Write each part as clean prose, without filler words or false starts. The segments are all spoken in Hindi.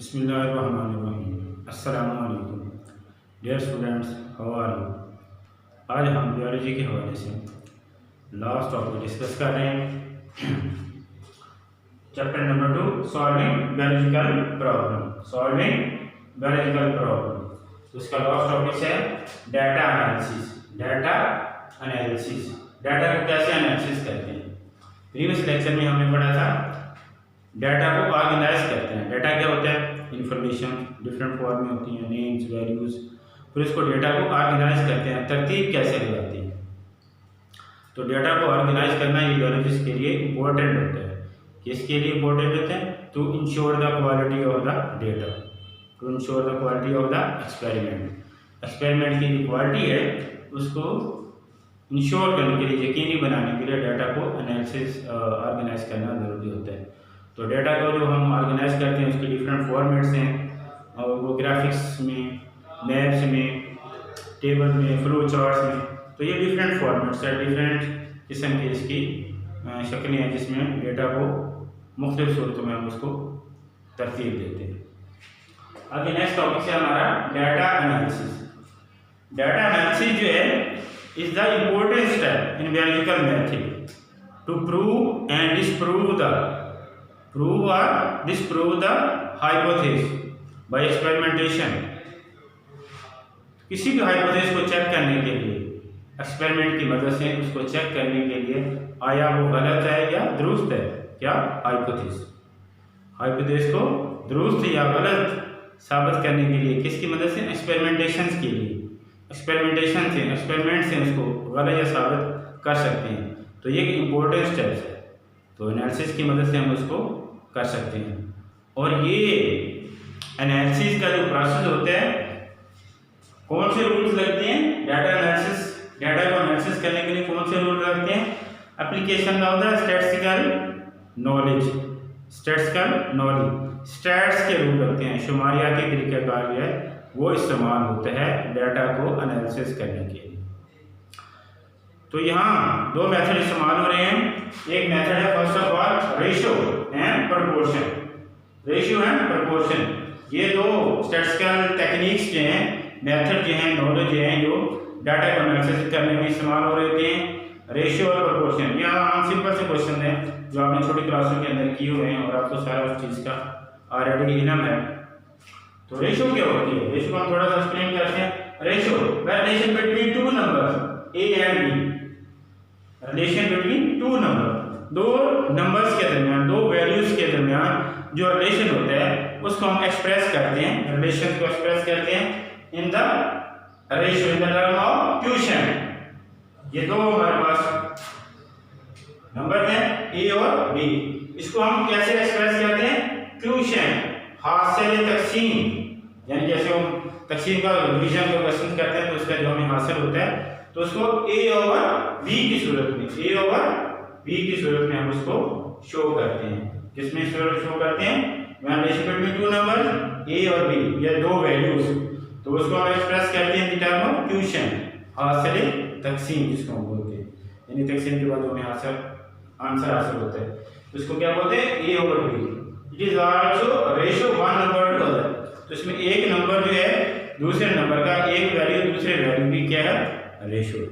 बिस्मिल्लाहिर्रहमानिर्रहीम। अस्सलामु अलैकुम dear students, how are you. आज हम बायोलॉजी के हवाले से लास्ट टॉपिक डिस्कस कर रहे हैं। Chapter number 2, solving biological problem. Solving biological problem, उसका लास्ट टॉपिक है data analysis. Data analysis, data को कैसे एनालिसिस करते हैं। प्रीवियस लेक्चर में हमने पढ़ा था डाटा को ऑर्गेनाइज करते हैं। डाटा क्या होता है? इंफॉर्मेशन डिफरेंट फॉर्म में होती है, नेम्स, वैल्यूज। फिर इसको डेटा को ऑर्गेनाइज करते हैं, तरतीब कैसे लगाते हैं। तो डाटा को ऑर्गेनाइज करना ये बायोलॉजिस्ट के लिए इम्पोर्टेंट होता है। किसके लिए इम्पोर्टेंट होता है? To ensure the quality of the data, to ensure the quality of the experiment. Experiment की जो क्वालिटी है उसको इंश्योर करने के लिए, यकीनी बनाने के लिए डाटा को एनालिसिस ऑर्गेनाइज करना ज़रूरी होता है। तो डाटा को जो हम ऑर्गेनाइज करते हैं उसके डिफरेंट फॉर्मेट्स हैं, और वो ग्राफिक्स में, मैप्स में, टेबल में, फ्लो चार्ट्स में। तो ये डिफरेंट फॉर्मेट्स है, डिफरेंट किस्म की इसकी शक्लें हैं जिसमें डेटा को मुख्तलिफ सूरतों में हम उसको तरतीब देते हैं। आगे नेक्स्ट टॉपिक है हमारा डाटा एनालिसिस। डाटा एनालिसिस जो है is the important step in biological method to prove and disprove the prove or disprove the hypothesis by experimentation। किसी भी हाइपोथेसिस को चेक करने के लिए एक्सपेरिमेंट की मदद से उसको चेक करने के लिए आया वो गलत है या दुरुस्त है। क्या हाइपोथेसिस? हाइपोथेसिस को दुरुस्त या गलत साबित करने के लिए किसकी मदद से? एक्सपेरिमेंटेशन के लिए। एक्सपेरिमेंटेशन से, एक्सपेरिमेंट से उसको गलत या साबित कर सकते हैं। तो ये एक इम्पोर्टेंट स्टेप्स है। तो एनालिसिस की मदद से हम उसको कर सकते हैं। और ये एनालिसिस का जो प्रोसेस होता है, कौन से रूल्स लगते हैं डाटा एनालिसिस, डाटा को एनालिसिस करने के लिए कौन से रूल लगते हैं? Application of the statistical knowledge, statistical knowledge, stats के रूल लगते हैं। शुमारिया के तरीक़ाकार जो है वो इस्तेमाल होता है डाटा को एनालिसिस करने के लिए। तो यहाँ दो मेथड इस्तेमाल हो रहे हैं। एक मेथड है first of all ratio and proportion. Ratio and proportion, ये दो स्टैटिस्टिकल टेक्निक्स जो हैं, मेथड जो हैं, नॉलेज जो हैं, जो डाटा को एनालिसिस करने में इस्तेमाल हो रहे हैं। रेशियो और प्रोपोर्शन, यहाँ आम सिंपल से क्वेश्चन है जो आपने छोटी क्लासों के अंदर किए हुए हैं और आपको सारा उस चीज़ का ऑलरेडी इल्म है। तो रेशियो क्या होती है? रेशियो को हम थोड़ा सा एक्सप्लेन करते हैं। Ratio relation between two numbers A and B. Relation between two number, दो नंबर्स के दरमियान, दो वैल्यूज के दरमियान जो रिलेशन होता है उसको हम एक्सप्रेस करते हैं, रिलेशन को एक्सप्रेस करते हैं in the ratio, in the term of quotient. ये दो हमारे पास नंबर हैं ए और बी, इसको हम कैसे एक्सप्रेस करते हैं? क्वोशिएंट, हासिल तकसीम। यानी जैसे हम तकसीम का डिवीजन को क्वेश्चन करते हैं तो उसका जो हमें हासिल होता है तो उसको ए ओवर बी की सूरत में, ए ओवर बी की सूरत में हम उसको शो करते हैं। किसमें शो करते हैं? Relation between two number A और बी, या दो वैल्यूज, तो उसको हम एक्सप्रेस करते हैं इन टर्म ऑफ क्वोशिएंट, हासिल तकसीम जिसको हम बोलते हैं। यानी तकसीम के बाद हमें आंसर हासिल होता है, तो इसको क्या बोलते हैं? A over b. It is also ratio one number to other. तो इसमें एक नंबर जो है दूसरे नंबर का, एक वैल्यू दूसरे वैल्यू की क्या है? रेशियो।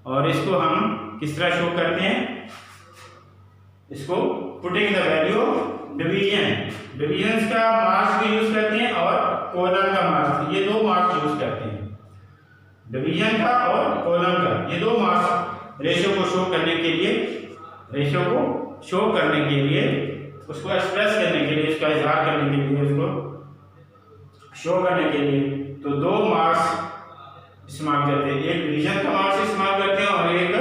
और इसको हम किस तरह शो करते हैं? इसको putting the value division, division का मार्क्स भी यूज करते हैं और कॉलम का मार्क्स, ये दो मार्क्स यूज करते हैं। डिवीजन का और कॉलम का, ये दो मार्क्स रेशियो को शो करने के लिए, रेशियो को शो करने के लिए, उसको एक्सप्रेस करने के लिए, इसका इजहार करने के लिए, उसको शो करने के लिए तो दो मार्क्स इस्तेमाल करते हैं। एक डिवीजन का मार्क्स इस्तेमाल करते हैं और एक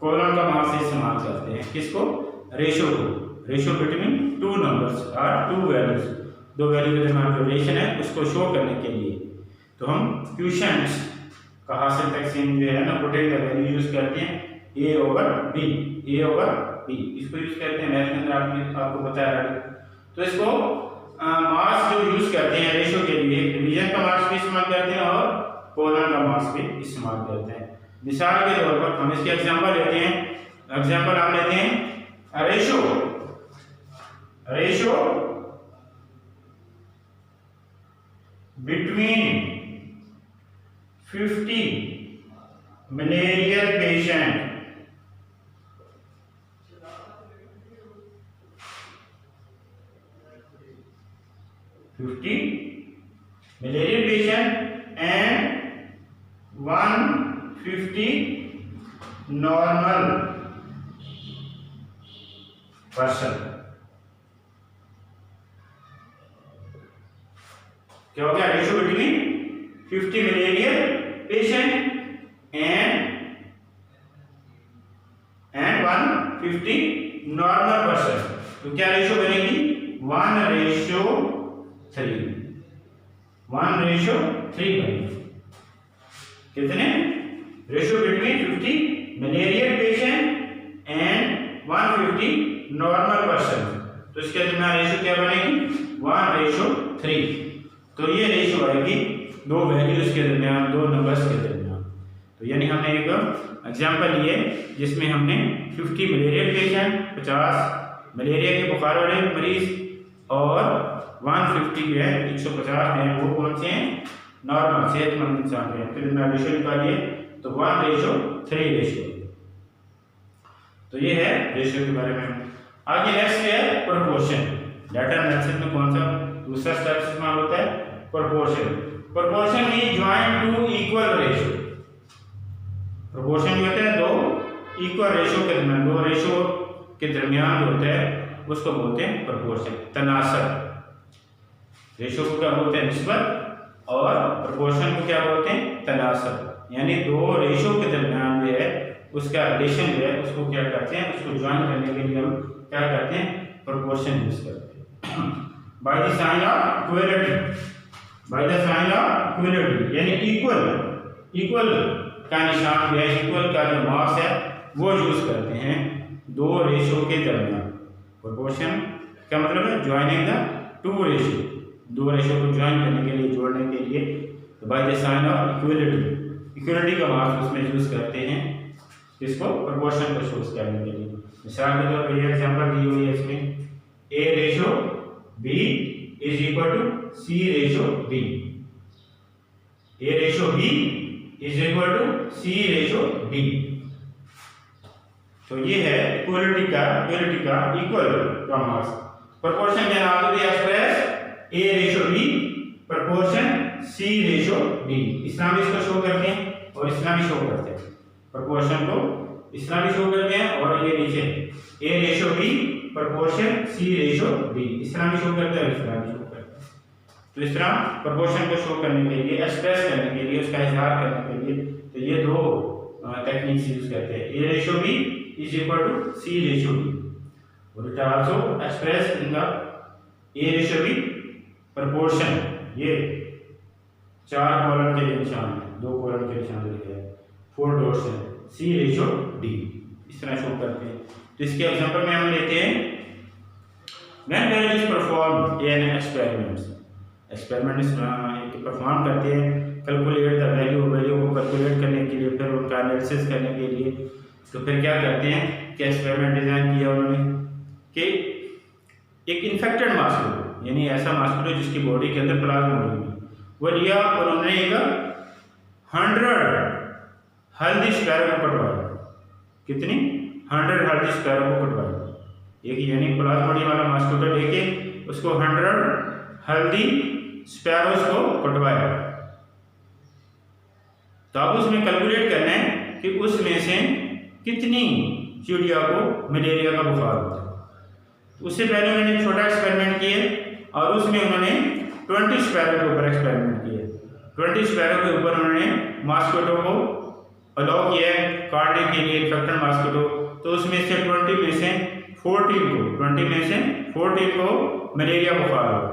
कॉलम का मार्क्स इस्तेमाल करते हैं। किसको? रेशियो को। रेशियो बिटवीन टू नंबर्स और टू वैल्यूज, दो वैल्यू के दरमियान जो रिलेशन है उसको शो करने के लिए तो हम क्वोशिएंट का हासिल तकसीम जो है ना, पुटिंग द वैल्यू यूज करते हैं a over B, A over B, इसको यूज करते हैं। मैथ के अंदर आपको बताया। तो इसको मार्क्स जो यूज करते हैं रेशियो के लिए, डिवीजन का मार्क्स भी इस्तेमाल करते हैं और कॉलम का मार्क्स भी इस्तेमाल करते हैं। मिसाल के तौर पर हम इसके एग्जांपल लेते हैं। एग्जांपल आप लेते हैं, ratio between 50 malarial patient and 150 normal person। क्या हो गया? Ratio between 50 malarial patient and 150 normal person. तो क्या रेशियो बनेगी? 1:3 बनेगी। कितने? Ratio between 50 malarial patient and 150 normal person. तो इसके दरमियान रेशियो क्या बनेगी? 1:3। तो ये रेशियो आएगी दो वैल्यूज के दरमियान, दो नंबर्स के दरमियान। तो यानी हमने एक एग्जांपल लिए जिसमें हमने 50 मलेरियल पेशेंट, 50 मलेरिया के बुखार वाले मरीज और 150 जो है 150 हैं वो कौन से हैं? नॉर्मल सेहतमंद इंसान हैं। फिर इसमें रेशियो निकालिए तो 1:3 रेशियो। तो ये है रेशियो के बारे में। आगे नेक्स्ट है प्रोपोर्शन। डाटा एनालिसिस में कौन सा दूसरा स्टेप इस्तेमाल होता है? Proportion. Proportion mean join to equal ratio. Proportion होता है दो इक्वल रेशियो के दरमियान, दो रेशियो के दरमियान जो होता है उसको बोलते हैं प्रोपोर्शन, तनासब। रेशियो को क्या बोलते हैं? निस्बत। और प्रोपोर्शन को क्या बोलते हैं? तनासब। यानी दो रेशियो के दरमियान जो है उसका रिलेशन जो है उसको क्या करते हैं? उसको ज्वाइन करने के लिए हम क्या करते हैं? प्रोपोर्शन यूज करते हैं। By the sign of equality, by the sign of equality यानी इक्वल का निशान जो है, इक्वल का जो मास है वो यूज करते हैं दो रेशियो के दरमियान। प्रोपोर्शन का मतलब है ज्वाइनिंग द टू रेशियो, दो रेशियो को ज्वाइन करने के लिए, जोड़ने के लिए। तो by the sign of equality का मास उसमें यूज करते हैं इसको प्रोपोर्शन को शोज करने के लिए। मिसाल के तौर पर ये एग्जांपल दी हुई है इसमें A/B is equal to C/B। A/B is equal to C/B। तो ये है इक्वलिटी का इक्वल का मास। प्रोपोर्शन के नाम से एक्सप्रेस A/B प्रोपोर्शन C/B। इस तरह भी इसको शो करते हैं और इस तरह भी शो करते हैं। प्रोपोर्शन को इस तरह भी शो करते हैं और ये नीचे A/B प्रोपोर्शन C/B इस तरह भी शो करते हैं, इस तरह भी शो करते हैं। तो इस तरह प्रोपोर्शन को शो करने के लिए, एक्सप्रेस करने के लिए, उसका इजहार करने के लिए तो ये दो टेक्निक्स यूज करते हैं। A/B is equal to C/B और it also express in the A/B proportion. ये 4 कॉलम के निशान है, 2 कॉलम के निशान लिखे हैं, 4 डॉट्स हैं, C/D इस तरह शो करते हैं। तो इसके एग्जांपल में हम लेते हैं when there is perform an experiment perform करते हैं, कैलकुलेट द वैल्यू को कैलकुलेट करने के लिए, फिर उनका एनालिसिस करने के लिए। तो फिर क्या करते हैं कि एक्सपेरिमेंट डिजाइन किया उन्होंने कि एक इन्फेक्टेड मॉस्किटो यानी ऐसा मॉस्किटो जिसकी बॉडी के अंदर प्लाज्मा मौजूद है वो लिया और उन्होंने एक 100 हेल्दी स्पैरो को कटवाया। कितनी? 100 हेल्दी स्पैरो को कटवाया। एक यानी प्लाज्मोडियम वाला मॉस्किटो लेके उसको 100 हेल्दी स्पैरोस को कटवाया। तो अब उसमें कैलकुलेट करना है कि उसमें से कितनी चिड़िया को मलेरिया का बुखार होता है। तो उससे पहले उन्होंने एक छोटा एक्सपेरिमेंट किया और उसमें उन्होंने 20 स्पैरो के ऊपर एक्सपेरिमेंट किया। 20 स्पैरो के ऊपर उन्होंने मॉस्किटो को अलाउ किया काटने के लिए, इन्फेक्टेड मॉस्किटो। तो उसमें से 20 में से 14 को मलेरिया बुखार हुआ।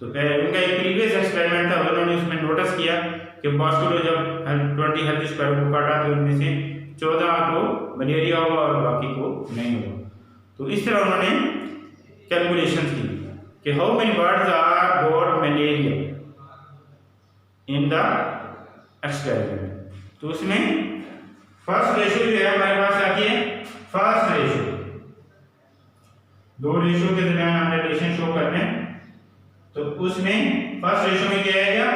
तो उनका एक प्रीवियस एक्सपेरिमेंट था, उन्होंने उसमें नोटिस किया कि मॉस्किटो जब 20 हेल्दी स्पैरो को काटा तो उनमें से 14 को मलेरिया हुआ और बाकी को नहीं हुआ। तो इस तरह उन्होंने कैलकुलेशन की कि how many birds are got malaria in the experiment. तो उसमें फर्स्ट रेशियो जो है हमारे पास आती है फर्स्ट रेशियो, दो रेशियो के दरमियान हमने रिलेशन शो करने। तो उसमें फर्स्ट रेशो में क्या आएगा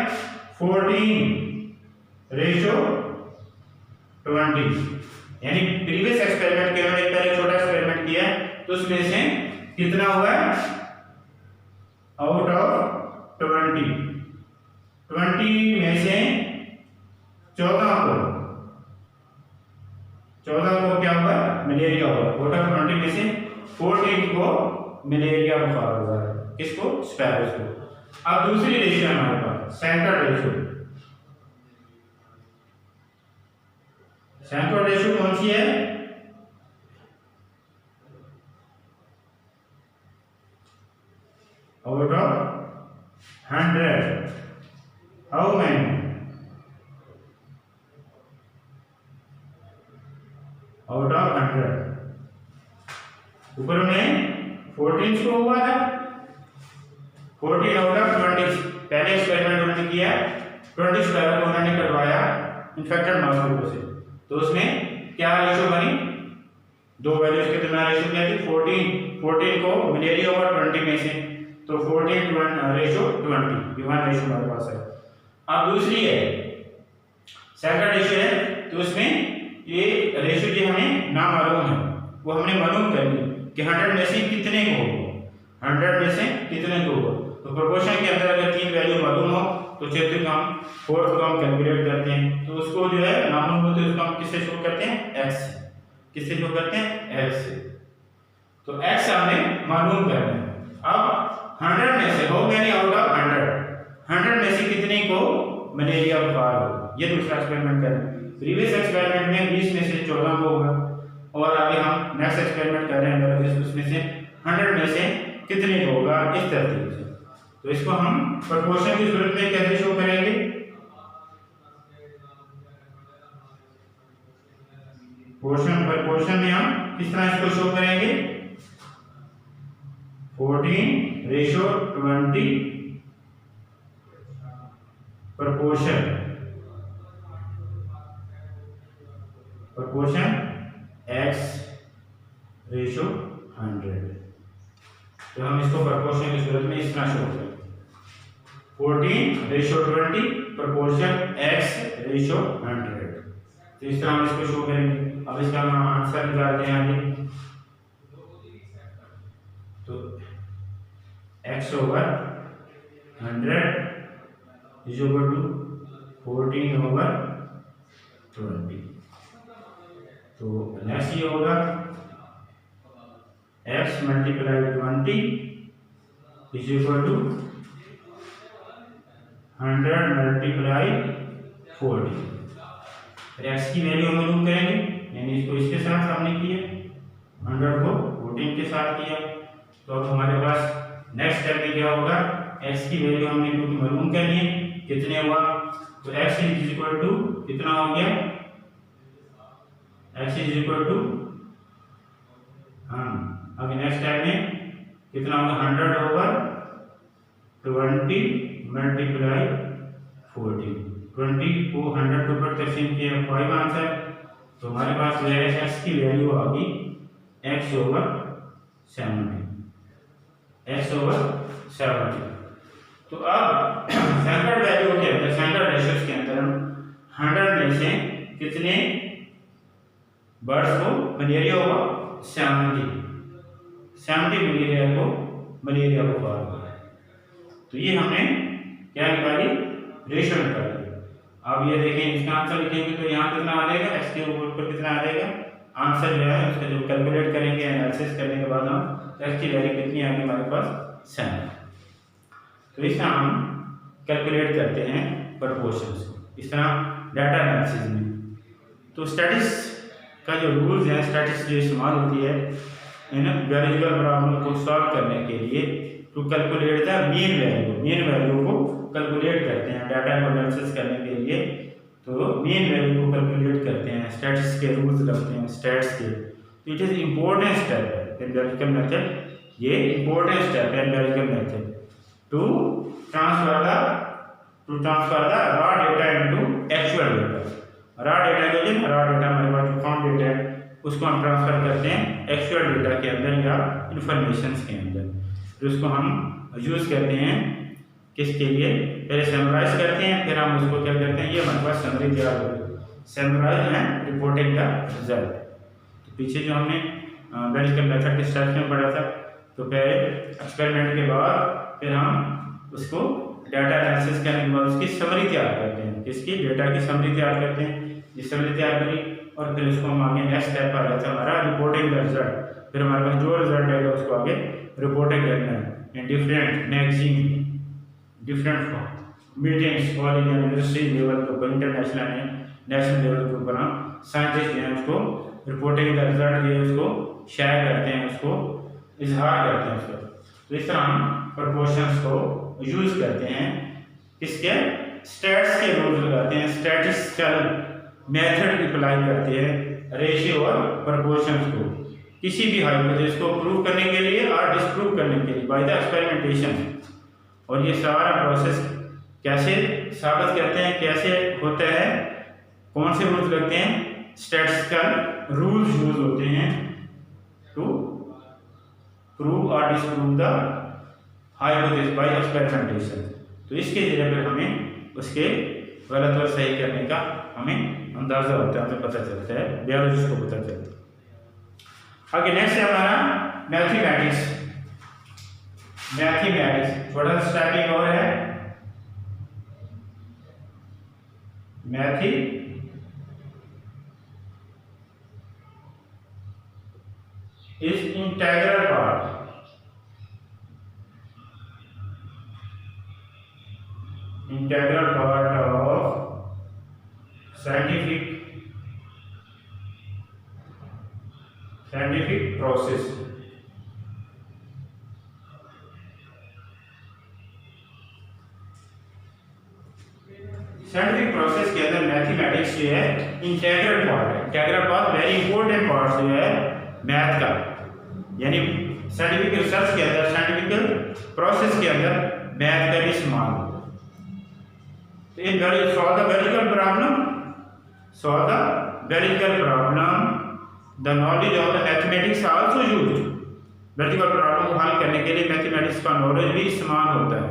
14:20, यानी प्रीवियस एक्सपेरिमेंट के हमने पहले छोटा एक्सपेरिमेंट किया है तो उसमें से कितना हुआ है आउट ऑफ 20 में से 14 को क्या हुआ मलेरिया हुआ। आउट ऑफ 20 में से 14 को मलेरिया बुखार हुआ है। किसको स्पैरोज को। अब दूसरी रेशियो हमारे पास सेंट्रल रेशियो कौन सी है out of 100 how many out of 100 ऊपर में 14 को हुआ था 14 आउट ऑफ 20 पहले एक्सपेरिमेंट उन्होंने किया 20 स्क्वायर को उन्होंने कटवाया इन्फेक्टेड माउस से तो उसमें क्या रेशियो बनी दो वैल्यूज के दरमियान रेशियो क्या थी 14 को मलेरिया हुआ 20 में से तो 14:20 विमान रेशियो हमारे पास है। अब दूसरी है सेकंड रेशियो है तो उसमें ये रेशियो जो हमें ना मालूम है वो हमने मालूम करनी कि 100 में से कितने को होगा 100 में से कितने को होगा तो प्रोपोर्शन के अंदर अगर तीन वैल्यू मालूम हो तो चौथे को हम फोर्थ को हम कैलकुलेट करते हैं तो उसको जो है नामून होते हैं उसको हम किससे शो करते हैं x से किससे शो करते हैं x से तो x हमें मालूम करना है। अब 100 में से हाउ मेनी आउट ऑफ 100 में से कितने को मलेरिया बुखार होगा ये दूसरा एक्सपेरिमेंट करना है। प्रीवियस एक्सपेरिमेंट में 20 में से 14 को होगा और अभी हम नेक्स्ट एक्सपेरिमेंट कर रहे हैं उसमें से 100 में से कितने को होगा इस तरतीब से। तो इसको हम प्रोपोर्शन की सूरत में कैसे शो करेंगे प्रोपोर्शन में हम किस तरह इसको शो करेंगे 14:20 प्रोपोर्शन x:100 तो हम इसको प्रोपोर्शन की सूरत में इस तरह शो करेंगे 14:20 प्रोपोर्शन x:100 तो इस तरह हम इसको शो करेंगे। अब इसका हम आंसर निकालते हैं आगे तो x/100 is equal to 14/20 तो नेक्स्ट ये होगा x × 20 is equal to 100 × 40 x की वैल्यू हम मालूम करेंगे यानी इसको इसके साथ हमने किया 100 को 14 के साथ किया तो अब हमारे पास नेक्स्ट स्टेप में क्या होगा x की वैल्यू हमने क्योंकि मालूम करनी है कितने हुआ तो x इज इक्वल टू कितना हो गया x इज इक्वल टू अभी नेक्स्ट स्टेप में कितना होगा 100/20 × 40 20 को 100 के ऊपर तकसीम किया 5 आंसर तो हमारे पास जो है x की वैल्यू आ गई x/70 तो अब सेंट्रल वैल्यू के अंदर सेंट्रल रेशियोज के अंदर 100 में से कितने बर्ड्स को मलेरिया हुआ 70 मलेरिया को मलेरिया बुखार हुआ तो ये हमने क्या निकाली रेशियो निकाली। अब ये देखें इसका आंसर लिखेंगे तो यहाँ कितना आ जाएगा x के ऊपर कितना आ जाएगा आंसर जो है उसका जो कैलकुलेट करेंगे एनालिसिस करने के बाद हम x की वैल्यू कितनी आ गई हमारे पास 7 तो इस तरह हम कैलकुलेट करते हैं प्रोपोर्शंस इस तरह डाटा एनालिसिस में। तो स्टैटिस्टिक्स का जो रूल्स है स्टैटिस्टिक्स जो इस्तेमाल होती है ना बायोलॉजिकल प्रॉब्लम को सॉल्व करने के लिए to calculate the mean value को कैलकुलेट करते हैं डाटा को एनालिसिस करने के लिए तो मीन वैल्यू को कैलकुलेट करते हैं स्टैटिस्टिक्स के रूल्स रखते हैं स्टैट्स के तो इट इज इंपॉर्टेंट स्टेप है एम्पिरिकल मेथड ये इंपॉर्टेंट स्टेप है empirical method to transfer the raw data into actual data raw data हमारे पास जो फाउंड डेटा है उसको हम ट्रांसफर करते हैं एक्चुअल डेटा के अंदर या इंफॉर्मेशन के अंदर तो उसको हम यूज़ करते हैं किसके लिए? पहले समराइज करते हैं, फिर हम उसको क्या करते हैं, ये हमारे पास समरी तैयार हो गई, summarize and reporting the result. तो पीछे जो हमने गणितिक मेथड के स्टेप्स में पढ़ा था, तो पहले एक्सपेरिमेंट के बाद फिर हम उसको डाटा एनालिसिस करने के बाद उसकी समरी तैयार करते हैं, इसकी डेटा की समरी तैयार करते हैं, ये समरी तैयार करी और फिर उसको हम आगे नेक्स्ट स्टेप आ जाता है हमारा रिपोर्टिंग द रिजल्ट। फिर हमारे पास जो रिजल्ट आएगा उसको आगे रिपोर्टिंग करना है in different magazine, different meetings, college university level के ऊपर, इंटरनेशनल है, नेशनल लेवल के ऊपर हम साइंटिस्ट जो हैं उसको रिपोर्टिंग का रिजल्ट जो है उसको शेयर करते हैं, उसको इजहार करते हैं उसका। तो इस तरह हम प्रोपोर्शंस को यूज करते हैं, किसके? स्टैट्स के रूल लगाते हैं, स्टैटिस्टिकल मेथड अप्लाई करते हैं रेशियो और प्रोपोर्शंस को किसी भी हाइपोथेसिस को प्रूव करने के लिए और डिस्प्रूव करने के लिए बाय द एक्सपेरिमेंटेशन। और ये सारा प्रोसेस कैसे साबित करते हैं, कैसे होता है, कौन से रूल्स लगते हैं? स्टैटिस्टिकल रूल्स यूज होते हैं टू प्रूव और disprove the hypothesis by experimentation. तो इसके जरिए फिर हमें उसके गलत और सही करने का हमें अंदाजा होता है, हमें पता चलता है, बायोलॉजिस्ट को पता चलता है। आगे नेक्स्ट है हमारा मैथमेटिक्स। मैथमेटिक्स थोड़ा सा स्टार्टिंग और है, मैथी is integral part of scientific process। Scientific process के अंदर मैथमेटिक्स जो है इंटीग्रल पार्ट है। Integral part very important part जो है मैथ का, यानी साइंटिफिक रिसर्च के अंदर, साइंटिफिक प्रोसेस के अंदर मैथ का भी इस्तेमाल होता है। तो in solve the variable problem, solve the variable problem, the knowledge of the mathematics also used. Variable problem को हल करने के लिए मैथमेटिक्स का नॉलेज भी इस्तेमाल होता है।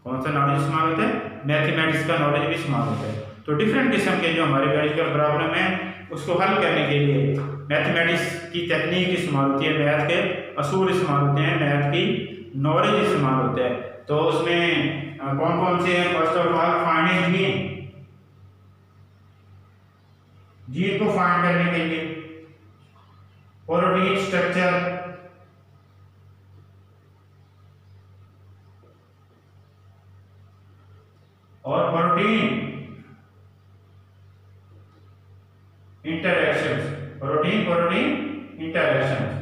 कौन सा नॉलेज इस्तेमाल होता है? मैथमेटिक्स का नॉलेज भी इस्तेमाल होता है। तो डिफरेंट किस्म के जो हमारे वेरिएबल प्रॉब्लम है उसको हल करने के लिए मैथमेटिक्स की टेक्निक इस्तेमाल होती है, मैथ के असूल इस्तेमाल होते हैं, मैथ की नॉलेज इस्तेमाल होता है। तो उसमें कौन कौन से हैं? First of all finding gene, gene को फाइंड करने के लिए, प्रोटीन स्ट्रक्चर, और protein interactions, protein interactions.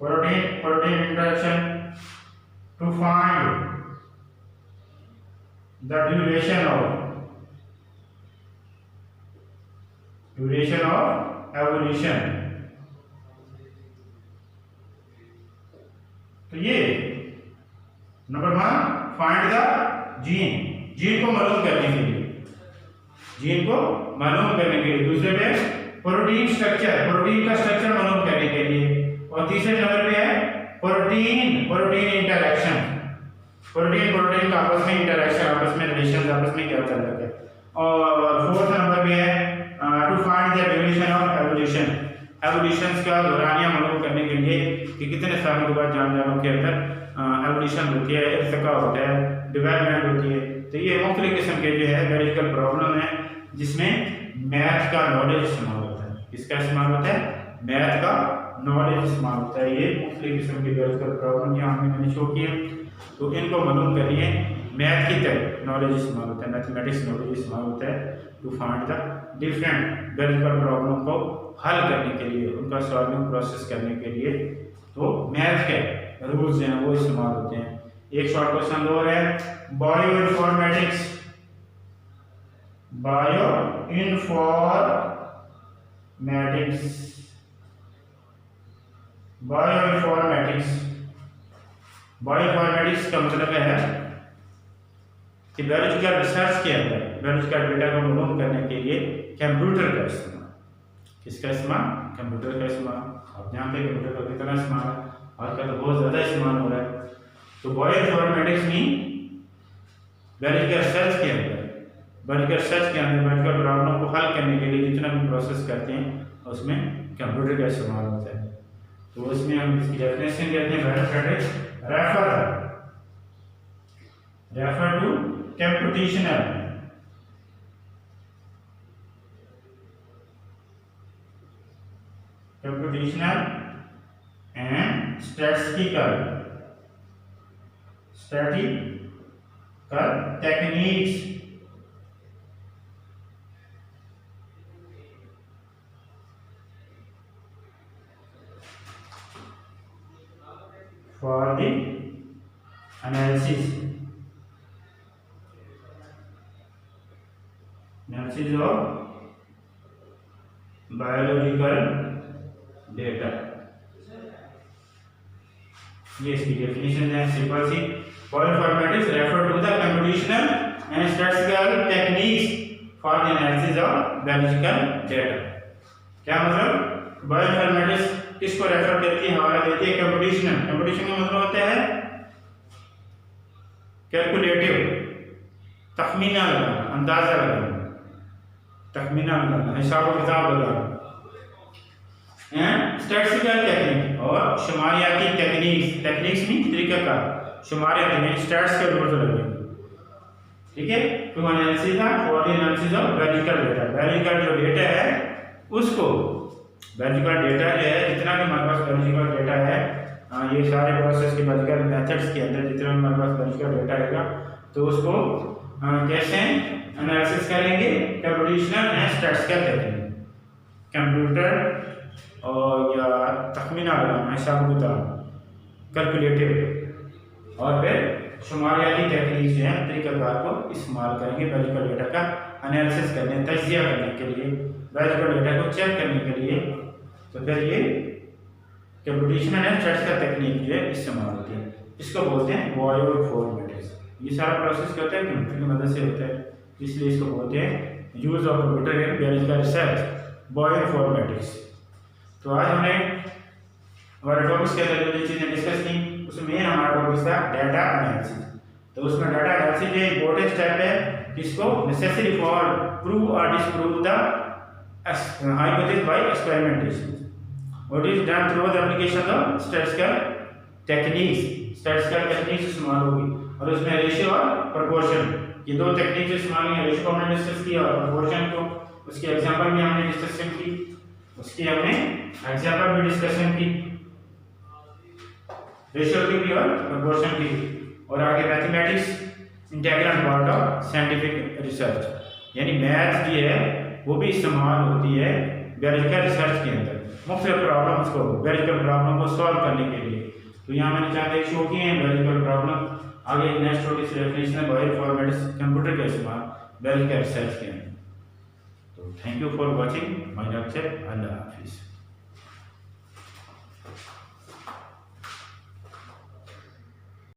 Protein interaction to find the duration of evolution. तो ये नंबर 1 फाइंड द जीन को मालूम करने के लिए, दूसरे पे प्रोटीन स्ट्रक्चर, प्रोटीन का स्ट्रक्चर मालूम करने के लिए, और तीसरे नंबर पे है प्रोटीन इंटरैक्शन, प्रोटीन का आपस में इंटरैक्शन, आपस में रिलेशन, आपस में क्या चल रहा है। और फोर्थ नंबर पे है to find the duration of evolution का दौरानिया मालूम करने के लिए कि कितने सालों के बाद जानवरों के अंदर एवोल्यूशन होती है, इर्तिका होता है, डेवलपमेंट होती है। तो ये मुख्तलिफ किस्म के जो है वेरिएबल प्रॉब्लम है जिसमें मैथ का नॉलेज इस्तेमाल होता है। किसका इस्तेमाल होता है? मैथ का नॉलेज इस्तेमाल होता है। ये मुख्तलिफ किस्म के वेरिएबल प्रॉब्लम यहाँ मैंने शो किए, तो इनको मालूम करिए। मैथ की तरह नॉलेज इस्तेमाल होता है, मैथमेटिक्स नॉलेज इस्तेमाल होता है to find the different variable problem को हल करने के लिए, उनका सॉल्विंग प्रोसेस करने के लिए। तो मैथ के रूल्स हैं वो इस्तेमाल होते हैं। एक शॉर्ट क्वेश्चन और है, बायोइन्फॉर्मेटिक्स का मतलब है कि बायोलॉजिकल रिसर्च के अंदर बायोलॉजिकल डेटा को मालूम करने के लिए कंप्यूटर का इस्तेमाल, किसका इस्तेमाल? कंप्यूटर का इस्तेमाल। आप यहाँ पे कंप्यूटर का कितना इस्तेमाल है, आजकल तो बहुत ज़्यादा इस्तेमाल हो रहा है। तो बायोइन्फॉर्मेटिक्स में बायोलॉजिकल रिसर्च के अंदर बायोलॉजिकल प्रॉब्लम को हल करने के लिए जितना भी प्रोसेस करते हैं उसमें कंप्यूटर का इस्तेमाल होता है। तो उसमें हम इसकी डेफिनेशन कहते हैं bioinformatics refer to computational and statistical techniques for the analysis of biological data। ये इसकी डेफिनेशन है सिंपल सी। Bioinformatics refer to the computational and statistical techniques for the analysis of biological data. क्या मतलब? बायोइन्फॉर्मेटिक्स किसको रेफर करती है, हवाला देती है? कंप्यूटेशनल। कंप्यूटेशन का मतलब होता है कैलकुलेटिव, तखमीना लगाना, अंदाजा लगाना, तखमीना लगाना, हिसाब किताब लगाना। स्टैटिस्टिकल टेक्निक और शुमारियाती टेक्निक्स में तरीकाकार, शुमारियाती में स्टैट्स के रूप में लगेंगे। ठीक है, to analysis for the analysis of biological data. Biological जो डेटा है उसको, बायोलॉजिकल डेटा जो है, जितना भी हमारे पास बायोलॉजिकल डेटा है, ये सारे प्रोसेस के बायोलॉजिकल मेथड्स के अंदर जितना भी हमारे पास बायोलॉजिकल डेटा रहेगा, तो उसको कैसे एनालिसिस करेंगे? Computational and statistical technique, computer और या तखमीना लगाना, हिसाब किताब, कैलकुलेटिव, और फिर शुमारियाती टेक्निक जो है तरीकाकार को इस्तेमाल करेंगे बायोलॉजिकल डेटा का एनालिसिस करने, तजिया करने के लिए, बायोलॉजिकल डेटा को चेक करने के लिए। तो फिर ये कंप्यूटेशनल एंड स्टैटिस्टिकल टेक्निक जो है इस्तेमाल होती है। इसको बोलते हैं बायोइन्फॉर्मेटिक्स। ये सारा प्रोसेस क्या होता है? कंप्यूटर की मदद से होता है, इसलिए इसको बोलते हैं use of computer in biological research, bioinformatics. तो आज हमने हमारे टॉपिक्स के अंदर जो चीज़ें डिस्कस की उसमें हमारा टॉपिक था डाटा एनालिसिस। तो उसमें डाटा एनालिसिस जो इंपॉर्टेंट स्टेप है, जिसको नेसेसरी फॉर प्रूव और disprove the hypothesis by experimentation, what is done through the application of statistical techniques इस्तेमाल होगी। और उसमें रेशियो और प्रोपोर्शन, ये दो टेक्निक्स इस्तेमाल की। रेशियो को हमने डिस्कस किया और प्रोपोर्शन को उसके एग्जांपल में हमने डिस्कशन की, उसकी हमने एग्जांपल में डिस्कशन की, रेशियो की भी और प्रोपोर्शन की। और आगे mathematics integral part of scientific research, यानी मैथ जो है वो भी इस्तेमाल होती है बायोलॉजिकल रिसर्च के अंदर, मुख्तलिफ प्रॉब्लम्स को, बायोलॉजिकल प्रॉब्लम को सॉल्व करने के लिए। तो यहाँ मैंने चाहे शो किए हैं बायोलॉजिकल प्रॉब्लम। आगे नेक्स्ट टॉपिक डेफिनेशन है बायोइन्फॉर्मेटिक्स, कंप्यूटर का इस्तेमाल बायोलॉजिकल रिसर्च के अंदर। तो thank you for watching my lecture. अल्लाह हाफिज़।